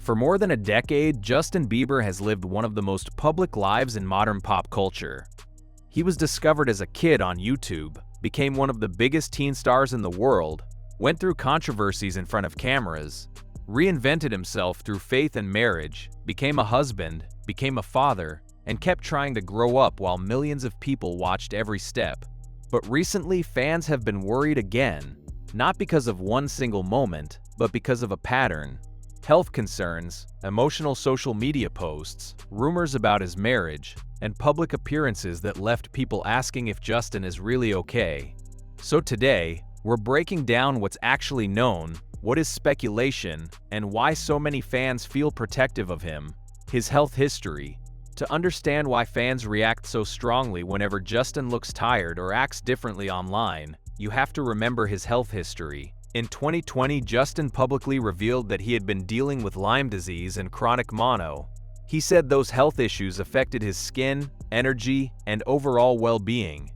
For more than a decade, Justin Bieber has lived one of the most public lives in modern pop culture. He was discovered as a kid on YouTube, became one of the biggest teen stars in the world, went through controversies in front of cameras, reinvented himself through faith and marriage, became a husband, became a father, and kept trying to grow up while millions of people watched every step. But recently, fans have been worried again, not because of one single moment, but because of a pattern. Health concerns, emotional social media posts, rumors about his marriage, and public appearances that left people asking if Justin is really okay. So today, we're breaking down what's actually known, what is speculation, and why so many fans feel protective of him, his health history. To understand why fans react so strongly whenever Justin looks tired or acts differently online, you have to remember his health history. In 2020, Justin publicly revealed that he had been dealing with Lyme disease and chronic mono. He said those health issues affected his skin, energy, and overall well-being.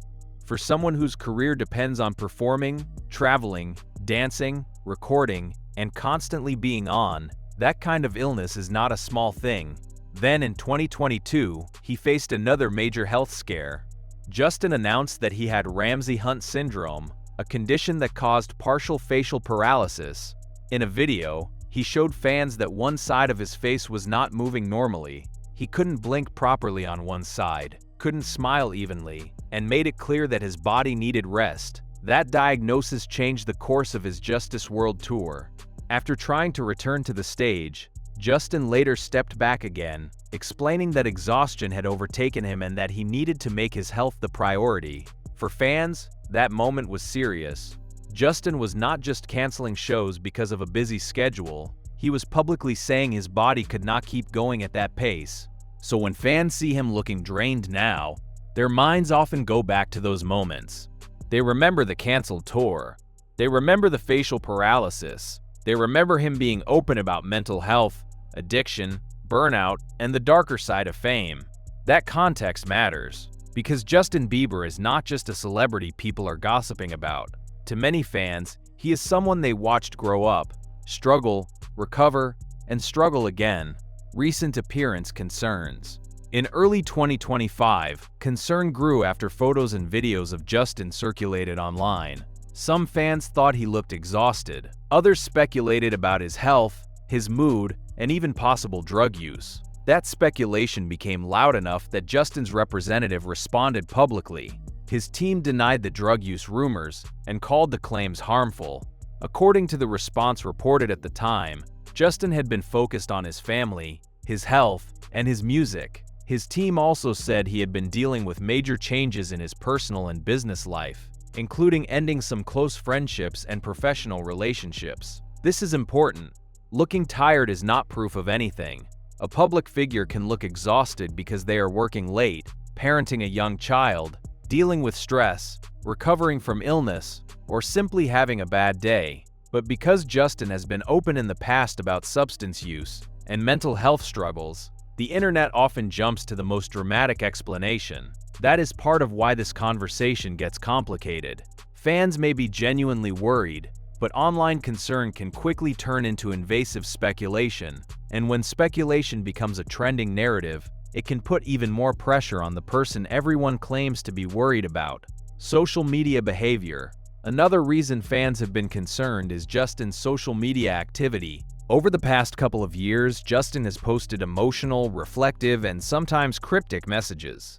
For someone whose career depends on performing, traveling, dancing, recording, and constantly being on, that kind of illness is not a small thing. Then in 2022, he faced another major health scare. Justin announced that he had Ramsay Hunt syndrome, a condition that caused partial facial paralysis. In a video, he showed fans that one side of his face was not moving normally. He couldn't blink properly on one side, couldn't smile evenly, and made it clear that his body needed rest. That diagnosis changed the course of his Justice World Tour. After trying to return to the stage, Justin later stepped back again, explaining that exhaustion had overtaken him and that he needed to make his health the priority. For fans, that moment was serious. Justin was not just canceling shows because of a busy schedule, he was publicly saying his body could not keep going at that pace. So when fans see him looking drained now, their minds often go back to those moments. They remember the canceled tour. They remember the facial paralysis. They remember him being open about mental health, addiction, burnout, and the darker side of fame. That context matters, because Justin Bieber is not just a celebrity people are gossiping about. To many fans, he is someone they watched grow up, struggle, recover, and struggle again. Recent appearance concerns. In early 2025, concern grew after photos and videos of Justin circulated online. Some fans thought he looked exhausted. Others speculated about his health, his mood, and even possible drug use. That speculation became loud enough that Justin's representative responded publicly. His team denied the drug use rumors and called the claims harmful. According to the response reported at the time, Justin had been focused on his family, his health, and his music. His team also said he had been dealing with major changes in his personal and business life, including ending some close friendships and professional relationships. This is important. Looking tired is not proof of anything. A public figure can look exhausted because they are working late, parenting a young child, dealing with stress, recovering from illness, or simply having a bad day. But because Justin has been open in the past about substance use and mental health struggles, the internet often jumps to the most dramatic explanation. That is part of why this conversation gets complicated. Fans may be genuinely worried, but online concern can quickly turn into invasive speculation. And when speculation becomes a trending narrative, it can put even more pressure on the person everyone claims to be worried about. Social media behavior. Another reason fans have been concerned is Justin's social media activity. Over the past couple of years, Justin has posted emotional, reflective, and sometimes cryptic messages.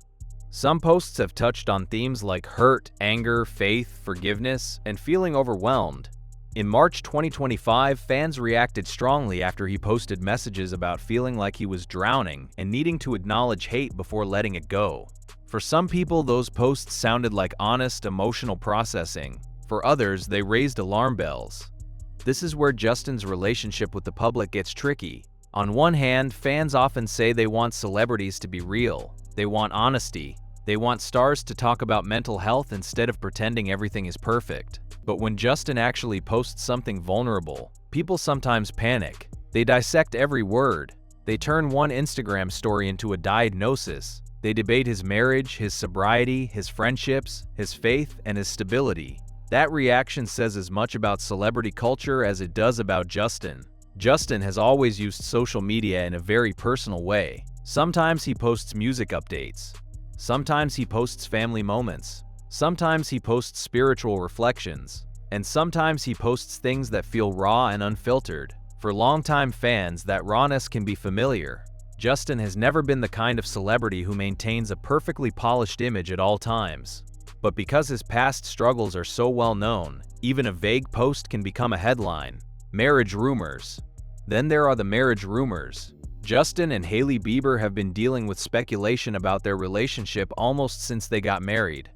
Some posts have touched on themes like hurt, anger, faith, forgiveness, and feeling overwhelmed. In March 2025, fans reacted strongly after he posted messages about feeling like he was drowning and needing to acknowledge hate before letting it go. For some people, those posts sounded like honest, emotional processing. For others, they raised alarm bells. This is where Justin's relationship with the public gets tricky. On one hand, fans often say they want celebrities to be real. They want honesty. They want stars to talk about mental health instead of pretending everything is perfect. But when Justin actually posts something vulnerable, people sometimes panic. They dissect every word. They turn one Instagram story into a diagnosis. They debate his marriage, his sobriety, his friendships, his faith, and his stability. That reaction says as much about celebrity culture as it does about Justin. Justin has always used social media in a very personal way. Sometimes he posts music updates. Sometimes he posts family moments. Sometimes he posts spiritual reflections. And sometimes he posts things that feel raw and unfiltered. For longtime fans, that rawness can be familiar. Justin has never been the kind of celebrity who maintains a perfectly polished image at all times. But because his past struggles are so well known, even a vague post can become a headline. Marriage rumors. Then there are the marriage rumors. Justin and Hailey Bieber have been dealing with speculation about their relationship almost since they got married.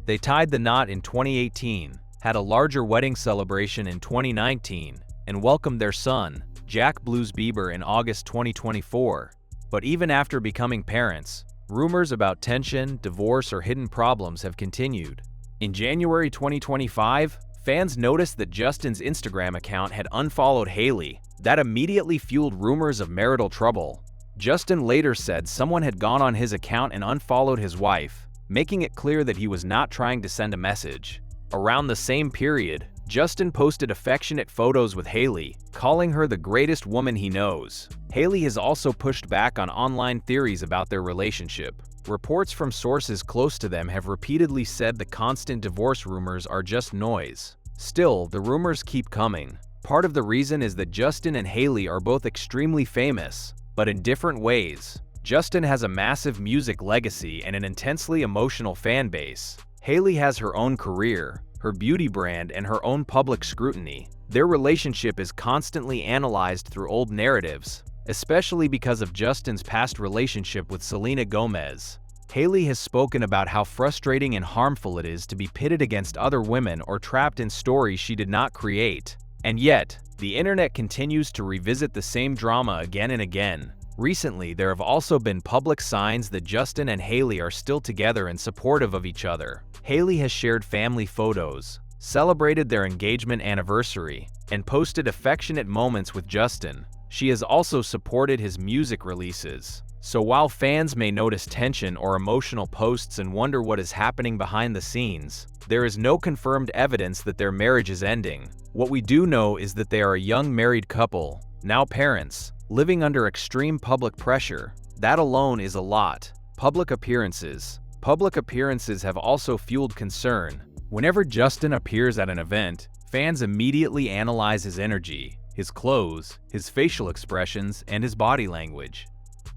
They tied the knot in 2018, had a larger wedding celebration in 2019, and welcomed their son, Jack Blues Bieber, in August 2024. But even after becoming parents, rumors about tension, divorce, or hidden problems have continued. In January 2025, fans noticed that Justin's Instagram account had unfollowed Hailey. That immediately fueled rumors of marital trouble. Justin later said someone had gone on his account and unfollowed his wife, making it clear that he was not trying to send a message. Around the same period, Justin posted affectionate photos with Hailey, calling her the greatest woman he knows. Hailey has also pushed back on online theories about their relationship. Reports from sources close to them have repeatedly said the constant divorce rumors are just noise. Still, the rumors keep coming. Part of the reason is that Justin and Hailey are both extremely famous, but in different ways. Justin has a massive music legacy and an intensely emotional fan base. Hailey has her own career, her beauty brand, and her own public scrutiny. Their relationship is constantly analyzed through old narratives, especially because of Justin's past relationship with Selena Gomez. Hailey has spoken about how frustrating and harmful it is to be pitted against other women or trapped in stories she did not create. And yet, the internet continues to revisit the same drama again and again. Recently, there have also been public signs that Justin and Hailey are still together and supportive of each other. Hailey has shared family photos, celebrated their engagement anniversary, and posted affectionate moments with Justin. She has also supported his music releases. So while fans may notice tension or emotional posts and wonder what is happening behind the scenes, there is no confirmed evidence that their marriage is ending. What we do know is that they are a young married couple, now parents, living under extreme public pressure. That alone is a lot. Public appearances. Public appearances have also fueled concern. Whenever Justin appears at an event, fans immediately analyze his energy, his clothes, his facial expressions, and his body language.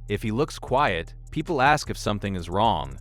If he looks quiet, people ask if something is wrong.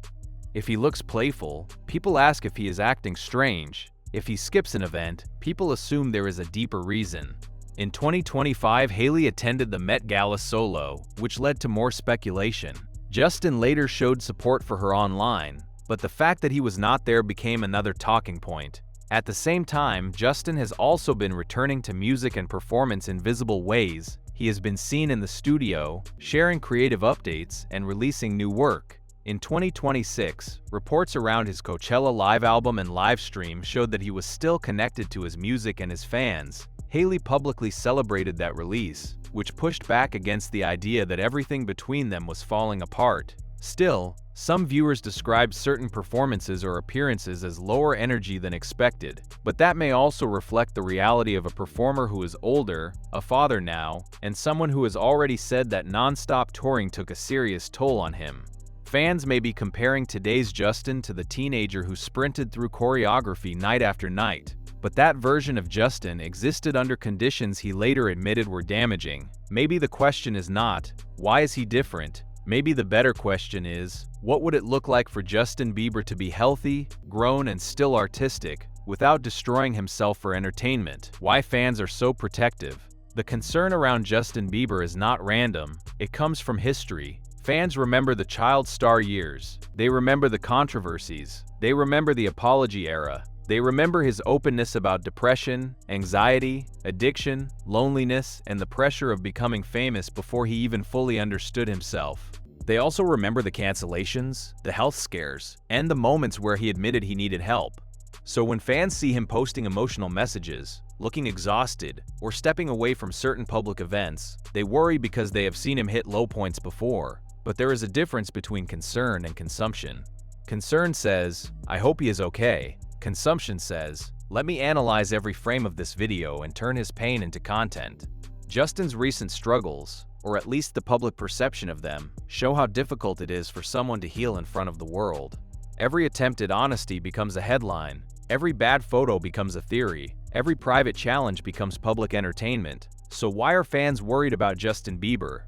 If he looks playful, people ask if he is acting strange. If he skips an event, people assume there is a deeper reason. In 2025, Hailey attended the Met Gala solo, which led to more speculation. Justin later showed support for her online, but the fact that he was not there became another talking point. At the same time, Justin has also been returning to music and performance in visible ways. He has been seen in the studio, sharing creative updates, and releasing new work. In 2026, reports around his Coachella live album and live stream showed that he was still connected to his music and his fans. Hailey publicly celebrated that release, which pushed back against the idea that everything between them was falling apart. Still, some viewers described certain performances or appearances as lower energy than expected, but that may also reflect the reality of a performer who is older, a father now, and someone who has already said that non-stop touring took a serious toll on him. Fans may be comparing today's Justin to the teenager who sprinted through choreography night after night, but that version of Justin existed under conditions he later admitted were damaging. Maybe the question is not, why is he different? Maybe the better question is, what would it look like for Justin Bieber to be healthy, grown, and still artistic, without destroying himself for entertainment? Why fans are so protective? The concern around Justin Bieber is not random, it comes from history. Fans remember the child star years. They remember the controversies. They remember the apology era. They remember his openness about depression, anxiety, addiction, loneliness, and the pressure of becoming famous before he even fully understood himself. They also remember the cancellations, the health scares, and the moments where he admitted he needed help. So when fans see him posting emotional messages, looking exhausted, or stepping away from certain public events, they worry because they have seen him hit low points before. But there is a difference between concern and consumption. Concern says, I hope he is okay. Consumption says, let me analyze every frame of this video and turn his pain into content. Justin's recent struggles, or at least the public perception of them, show how difficult it is for someone to heal in front of the world. Every attempt at honesty becomes a headline. Every bad photo becomes a theory. Every private challenge becomes public entertainment. So why are fans worried about Justin Bieber?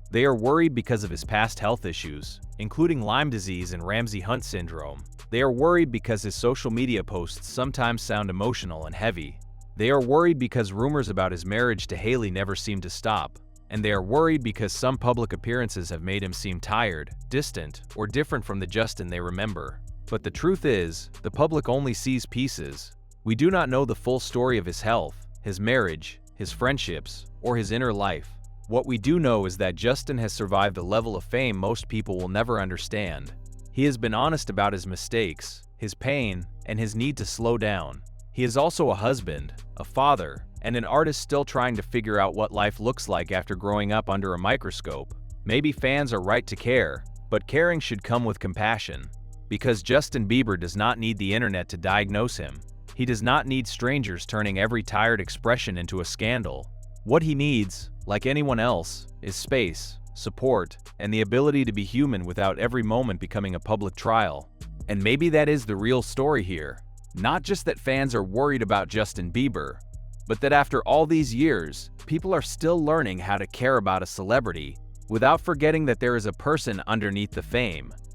They are worried because of his past health issues, including Lyme disease and Ramsay Hunt syndrome. They are worried because his social media posts sometimes sound emotional and heavy. They are worried because rumors about his marriage to Hailey never seem to stop. And they are worried because some public appearances have made him seem tired, distant, or different from the Justin they remember. But the truth is, the public only sees pieces. We do not know the full story of his health, his marriage, his friendships, or his inner life. What we do know is that Justin has survived a level of fame most people will never understand. He has been honest about his mistakes, his pain, and his need to slow down. He is also a husband, a father, and an artist still trying to figure out what life looks like after growing up under a microscope. Maybe fans are right to care, but caring should come with compassion. Because Justin Bieber does not need the internet to diagnose him. He does not need strangers turning every tired expression into a scandal. What he needs, like anyone else, is space, support, and the ability to be human without every moment becoming a public trial. And maybe that is the real story here. Not just that fans are worried about Justin Bieber, but that after all these years, people are still learning how to care about a celebrity without forgetting that there is a person underneath the fame.